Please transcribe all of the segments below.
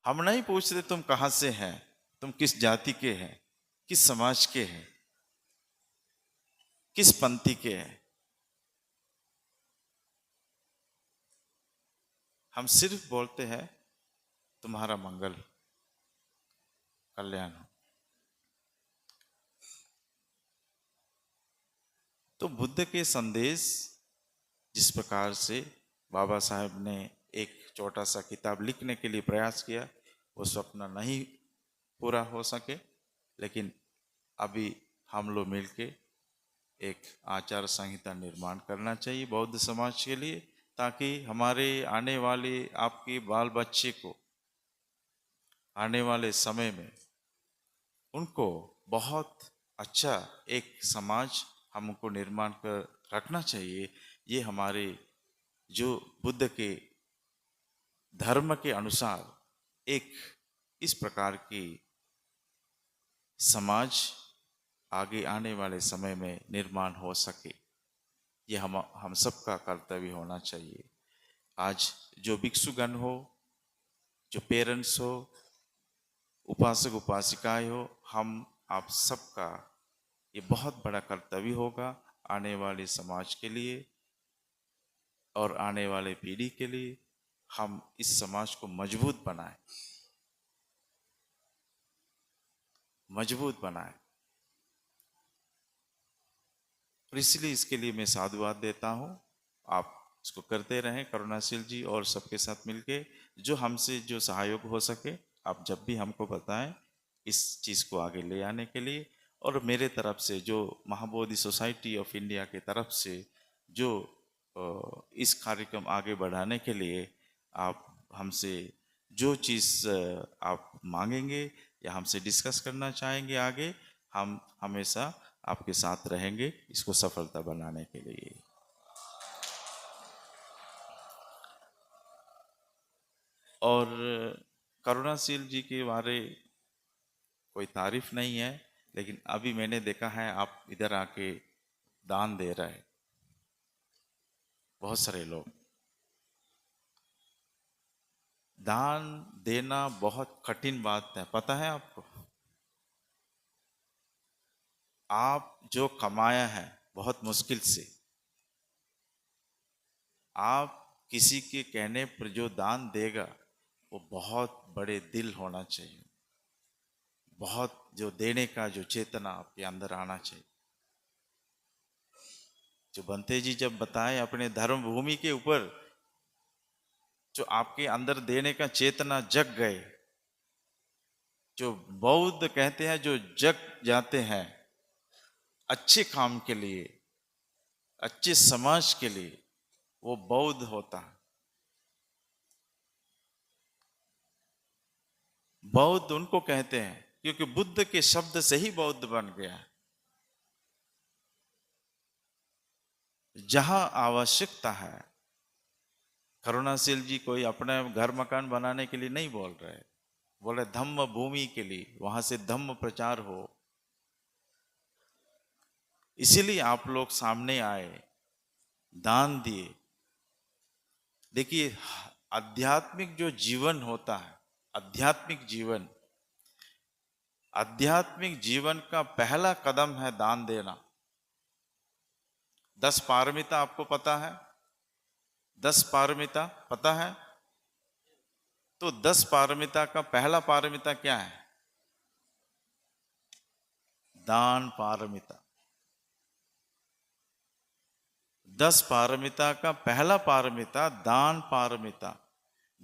हम नहीं पूछते तुम कहाँ से हैं, तुम किस जाति के हैं, किस समाज के हैं, किस पंथी के हैं। हम सिर्फ बोलते हैं तुम्हारा मंगल कल्याण हो। तो बुद्ध के संदेश जिस प्रकार से बाबा साहब ने एक छोटा सा किताब लिखने के लिए प्रयास किया, वो स्वप्न नहीं पूरा हो सके, लेकिन अभी हम लोग मिलके एक आचार संहिता निर्माण करना चाहिए बौद्ध समाज के लिए, ताकि हमारे आने वाले आपके बाल बच्चे को आने वाले समय में उनको बहुत अच्छा एक समाज हमको निर्माण कर रखना चाहिए। ये हमारे जो बुद्ध के धर्म के अनुसार एक इस प्रकार की समाज आगे आने वाले समय में निर्माण हो सके, ये हम सबका कर्तव्य होना चाहिए। आज जो भिक्षुगण हो, जो पेरेंट्स हो, उपासक उपासिकाएं हो, हम आप सबका ये बहुत बड़ा कर्तव्य होगा आने वाले समाज के लिए और आने वाले पीढ़ी के लिए। हम इस समाज को मजबूत बनाएं, मजबूत बनाएं। और इसलिए इसके लिए मैं साधुवाद देता हूँ। आप इसको करते रहें करुणाशील जी, और सबके साथ मिलके जो हमसे जो सहयोग हो सके आप जब भी हमको बताएं इस चीज़ को आगे ले आने के लिए। और मेरे तरफ से जो महाबोधि सोसाइटी ऑफ इंडिया के तरफ से जो इस कार्यक्रम आगे बढ़ाने के लिए आप हमसे जो चीज़ आप मांगेंगे या हमसे डिस्कस करना चाहेंगे आगे, हम हमेशा आपके साथ रहेंगे इसको सफलता बनाने के लिए। और करुणाशील जी के बारे कोई तारीफ नहीं है, लेकिन अभी मैंने देखा है आप इधर आके दान दे रहे हैं, बहुत सारे लोग। दान देना बहुत कठिन बात है, पता है आपको। आप जो कमाया है बहुत मुश्किल से, आप किसी के कहने पर जो दान देगा वो बहुत बड़े दिल होना चाहिए, बहुत जो देने का जो चेतना आपके अंदर आना चाहिए। जो बंते जी जब बताए अपने धर्म भूमि के ऊपर जो आपके अंदर देने का चेतना जग गए, जो बौद्ध कहते हैं जो जग जाते हैं अच्छे काम के लिए, अच्छे समाज के लिए, वो बौद्ध होता है। बौद्ध उनको कहते हैं क्योंकि बुद्ध के शब्द से ही बौद्ध बन गया। जहां आवश्यकता है, करुणाशील जी कोई अपना घर मकान बनाने के लिए नहीं बोल रहे, बोले धम्म भूमि के लिए, वहां से धम्म प्रचार हो। इसीलिए आप लोग सामने आए, दान दिए। देखिए आध्यात्मिक जो जीवन होता है, आध्यात्मिक जीवन, आध्यात्मिक जीवन का पहला कदम है दान देना। 10 पारमिता आपको पता है? 10 पारमिता पता है? तो 10 पारमिता का पहला पारमिता क्या है? दान पारमिता। 10 पारमिता का पहला पारमिता दान पारमिता।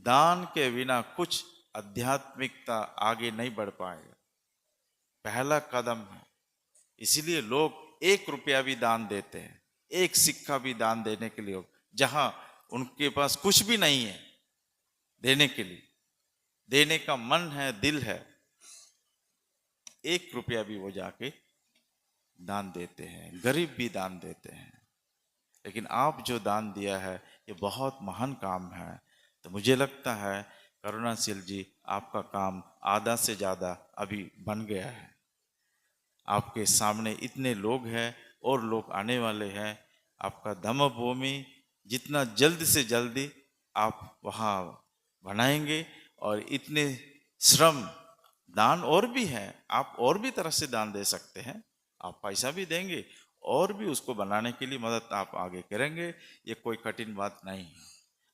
दान के बिना कुछ आध्यात्मिकता आगे नहीं बढ़ पाएगा, पहला कदम है। इसीलिए लोग 1 रुपया भी दान देते हैं, 1 सिक्का भी दान देने के लिए, जहां उनके पास कुछ भी नहीं है देने के लिए, देने का मन है, दिल है, 1 रुपया भी वो जाके दान देते हैं, गरीब भी दान देते हैं। लेकिन आप जो दान दिया है ये बहुत महान काम है। तो मुझे लगता है करुणाशील जी आपका काम आधा से ज़्यादा अभी बन गया है। आपके सामने इतने लोग हैं और लोग आने वाले हैं। आपका धम्म भूमि जितना जल्द से जल्दी आप वहाँ बनाएंगे और इतने श्रम दान और भी है, आप और भी तरह से दान दे सकते हैं। आप पैसा भी देंगे और भी उसको बनाने के लिए मदद आप आगे करेंगे, ये कोई कठिन बात नहीं है।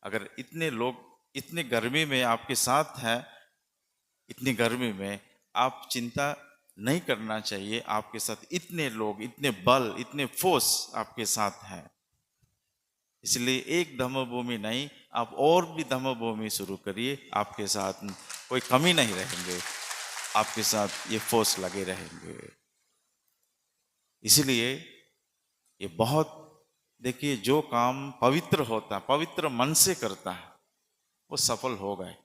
अगर इतने लोग इतनी गर्मी में आपके साथ हैं, इतनी गर्मी में आप चिंता नहीं करना चाहिए, आपके साथ इतने लोग, इतने बल, इतने फोर्स आपके साथ हैं। इसलिए एक धम्मभूमि नहीं, आप और भी धम्मभूमि शुरू करिए, आपके साथ कोई कमी नहीं रहेंगे, आपके साथ ये फोर्स लगे रहेंगे। इसलिए ये बहुत, देखिए जो काम पवित्र होता, पवित्र मन से करता है, वो सफल हो गए।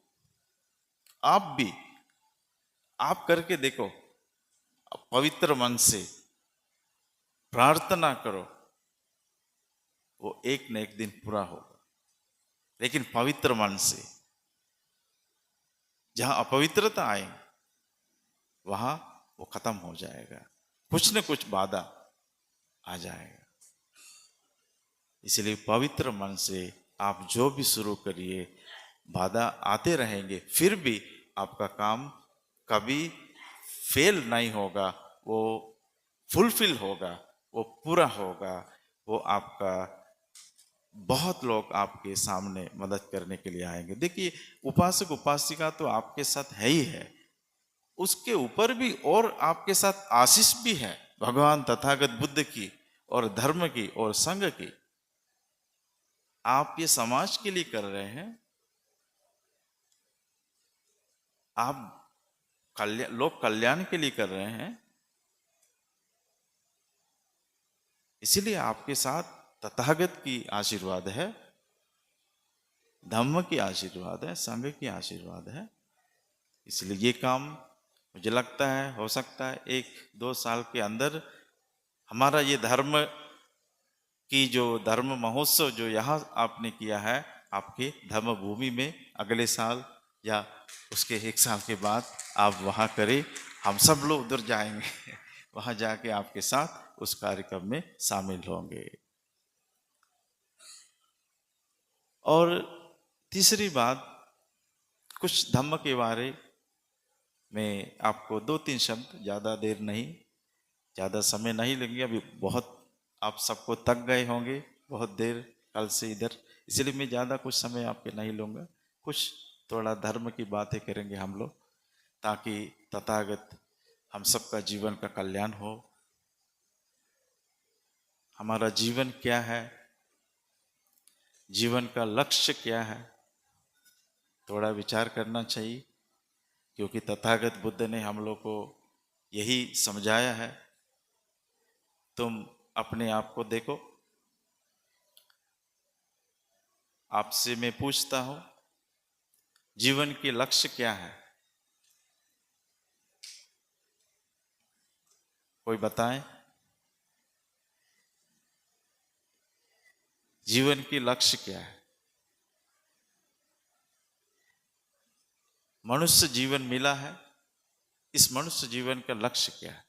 आप भी आप करके देखो, पवित्र मन से प्रार्थना करो, वो एक न एक दिन पूरा होगा। लेकिन पवित्र मन से, जहां अपवित्रता आए वहां वो खत्म हो जाएगा, कुछ न कुछ बाधा आ जाएगा। इसलिए पवित्र मन से आप जो भी शुरू करिए, बाधा आते रहेंगे, फिर भी आपका काम कभी फेल नहीं होगा, वो फुलफिल होगा, वो पूरा होगा। वो आपका, बहुत लोग आपके सामने मदद करने के लिए आएंगे। देखिए उपासक उपासिका तो आपके साथ है ही है, उसके ऊपर भी और आपके साथ आशीष भी है, भगवान तथागत बुद्ध की और धर्म की और संघ की। आप ये समाज के लिए कर रहे हैं, आप लोक कल्याण के लिए कर रहे हैं, इसीलिए आपके साथ तथागत की आशीर्वाद है, धम्म की आशीर्वाद है, संघ की आशीर्वाद है। इसलिए ये काम मुझे लगता है हो सकता है 1-2 साल के अंदर हमारा ये धर्म की जो धर्म महोत्सव जो यहाँ आपने किया है, आपके धर्म भूमि में, अगले साल या उसके 1 साल के बाद आप वहाँ करें, हम सब लोग उधर जाएंगे वहाँ जाके आपके साथ उस कार्यक्रम में शामिल होंगे। और तीसरी बात, कुछ धम्म के बारे में आपको 2-3 शब्द, ज़्यादा देर नहीं, ज़्यादा समय नहीं लेंगे। अभी बहुत आप सबको थक गए होंगे बहुत देर कल से इधर, इसलिए मैं ज़्यादा कुछ समय आपके नहीं लूँगा। कुछ थोड़ा धर्म की बातें करेंगे हम लोग, ताकि तथागत हम सबका जीवन का कल्याण हो। हमारा जीवन क्या है, जीवन का लक्ष्य क्या है, थोड़ा विचार करना चाहिए, क्योंकि तथागत बुद्ध ने हम लोग को यही समझाया है। तुम अपने आप को देखो, आपसे मैं पूछता हूं, जीवन के लक्ष्य क्या है? कोई बताएं, जीवन के लक्ष्य क्या है? मनुष्य जीवन मिला है, इस मनुष्य जीवन का लक्ष्य क्या है?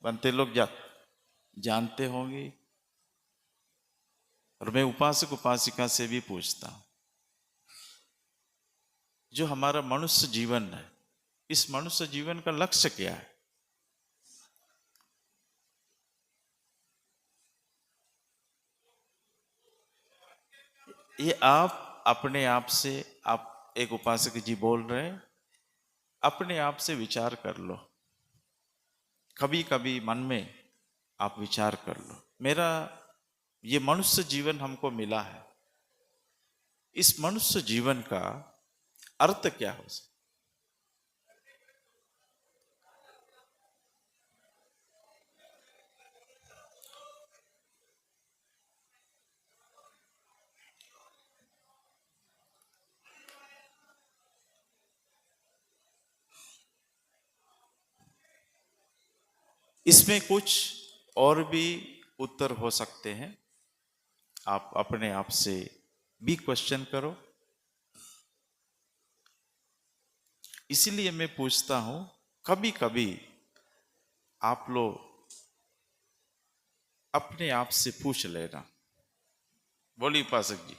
बनते लोग जानते होंगे। और मैं उपासक उपासिका से भी पूछता हूं, जो हमारा मनुष्य जीवन है, इस मनुष्य जीवन का लक्ष्य क्या है? ये आप अपने आप से, आप एक उपासक जी बोल रहे हैं, अपने आप से विचार कर लो। कभी कभी मन में आप विचार कर लो, मेरा ये मनुष्य जीवन हमको मिला है, इस मनुष्य जीवन का अर्थ क्या हो सकता? इसमें कुछ और भी उत्तर हो सकते हैं, आप अपने आप से भी क्वेश्चन करो। इसीलिए मैं पूछता हूं, कभी कभी आप लोग अपने आप से पूछ लेना, बोलिए उपासक जी।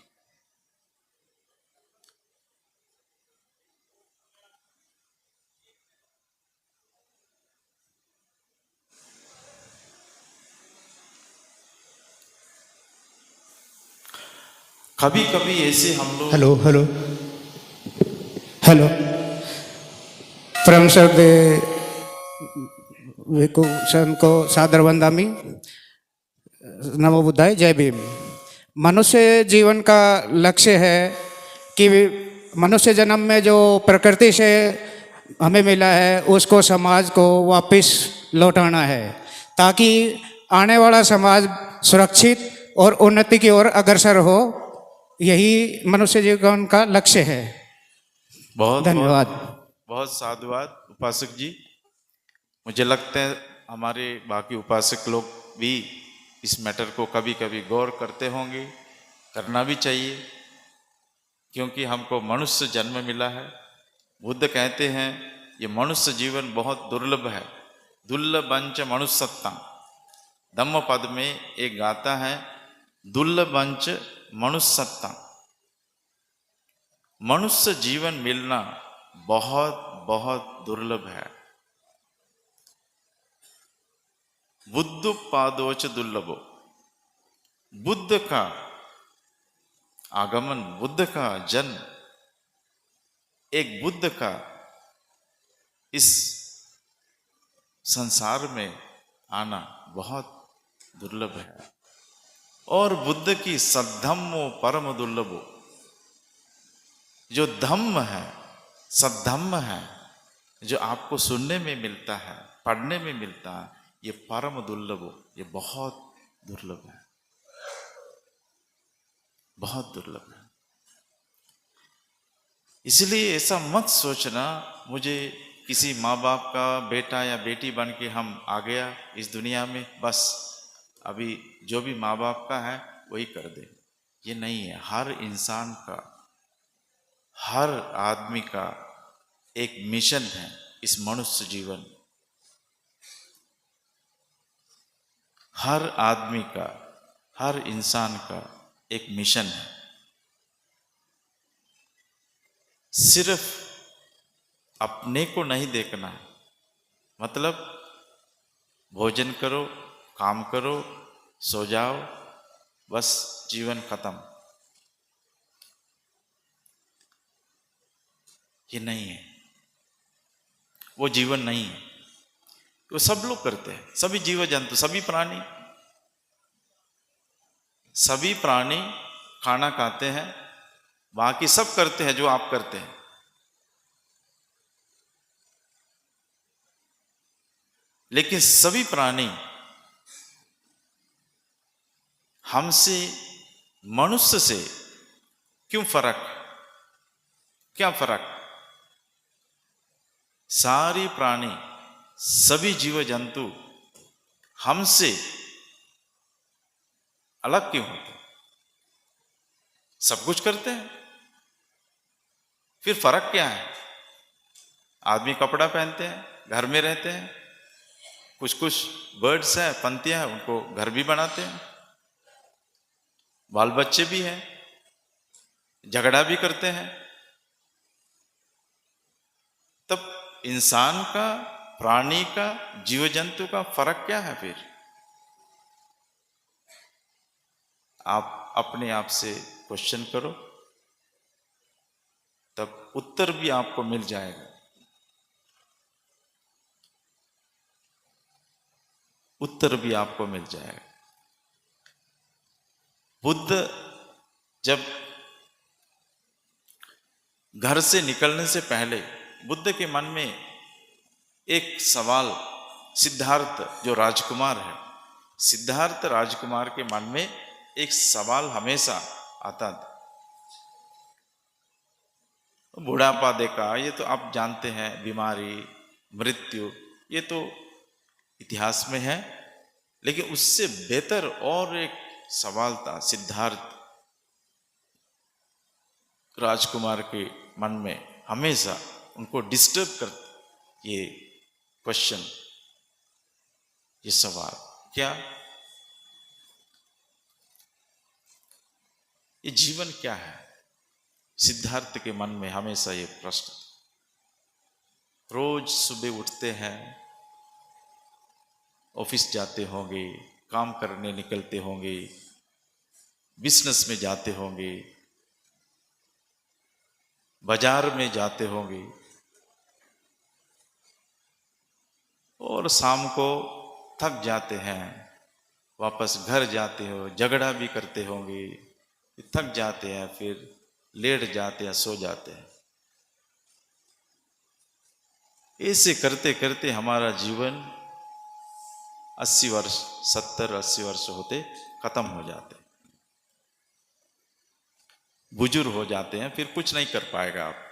कभी कभी ऐसे हम लोग हेलो हेलो हेलो परम श्रद्धे विकु सन को सादर वंदामी। नमो बुद्धाय, जय भीम। मनुष्य जीवन का लक्ष्य है कि मनुष्य जन्म में जो प्रकृति से हमें मिला है उसको समाज को वापस लौटाना है, ताकि आने वाला समाज सुरक्षित और उन्नति की ओर अग्रसर हो। यही मनुष्य जीवन का लक्ष्य है। बहुत बहुत धन्यवाद। बहुत साधुवाद उपासक जी। मुझे लगता है हमारे बाकी उपासक लोग भी इस मैटर को कभी कभी गौर करते होंगे, करना भी चाहिए, क्योंकि हमको मनुष्य जन्म मिला है। बुद्ध कहते हैं ये मनुष्य जीवन बहुत दुर्लभ है, दुर्लभंच मनुष्यत्ता। धम्म पद में एक गाथा है, दुर्लभंच मनुष्यत्ता। मनुष्य जीवन मिलना बहुत बहुत दुर्लभ है। बुद्ध पादोच दुर्लभो। बुद्ध का आगमन, बुद्ध का जन्म, एक बुद्ध का इस संसार में आना बहुत दुर्लभ है। और बुद्ध की सद्धम्मो परम दुर्लभो। जो धम्म है, सद्धम्म है, जो आपको सुनने में मिलता है, पढ़ने में मिलता है, ये परम दुर्लभ हो, ये बहुत दुर्लभ है, बहुत दुर्लभ है। इसलिए ऐसा मत सोचना मुझे किसी माँ बाप का बेटा या बेटी बन के हम आ गया इस दुनिया में, बस अभी जो भी माँ बाप का है वही कर दे। ये नहीं है। हर इंसान का, हर आदमी का एक मिशन है इस मनुष्य जीवन। हर आदमी का, हर इंसान का एक मिशन है। सिर्फ अपने को नहीं देखना है। मतलब भोजन करो, काम करो, सो जाओ, बस जीवन खत्म, ये नहीं है। वो जीवन नहीं है। वो सब लोग करते हैं, सभी जीव जंतु, सभी प्राणी खाना खाते हैं, बाकी सब करते हैं जो आप करते हैं। लेकिन सभी प्राणी हमसे, मनुष्य से क्यों फर्क, क्या फर्क? सारी प्राणी, सभी जीव जंतु हमसे अलग क्यों होते? सब कुछ करते हैं, फिर फर्क क्या है? आदमी कपड़ा पहनते हैं, घर में रहते हैं, कुछ कुछ बर्ड्स हैं, पंतियां हैं, उनको घर भी बनाते हैं, बाल बच्चे भी हैं, झगड़ा भी करते हैं। तब इंसान का, प्राणी का, जीव जंतु का फर्क क्या है फिर? आप अपने आप से क्वेश्चन करो, तब उत्तर भी आपको मिल जाएगा। उत्तर भी आपको मिल जाएगा। बुद्ध जब घर से निकलने से पहले बुद्ध के मन में एक सवाल, सिद्धार्थ जो राजकुमार है, सिद्धार्थ राजकुमार के मन में एक सवाल हमेशा आता था। बुढ़ापा देखा, ये तो आप जानते हैं, बीमारी, मृत्यु, ये तो इतिहास में है। लेकिन उससे बेहतर और एक सवाल था सिद्धार्थ राजकुमार के मन में, हमेशा उनको डिस्टर्ब कर ये क्वेश्चन, ये सवाल क्या? ये जीवन क्या है? सिद्धार्थ के मन में हमेशा ये प्रश्न। रोज सुबह उठते हैं, ऑफिस जाते होंगे, काम करने निकलते होंगे, बिजनेस में जाते होंगे, बाजार में जाते होंगे, और शाम को थक जाते हैं, वापस घर जाते हो, झगड़ा भी करते होंगे, थक जाते हैं, फिर लेट जाते हैं, सो जाते हैं। ऐसे करते करते हमारा जीवन 80 वर्ष, 70-80 वर्ष होते खत्म हो जाते, बुजुर्ग हो जाते हैं, फिर कुछ नहीं कर पाएगा आप।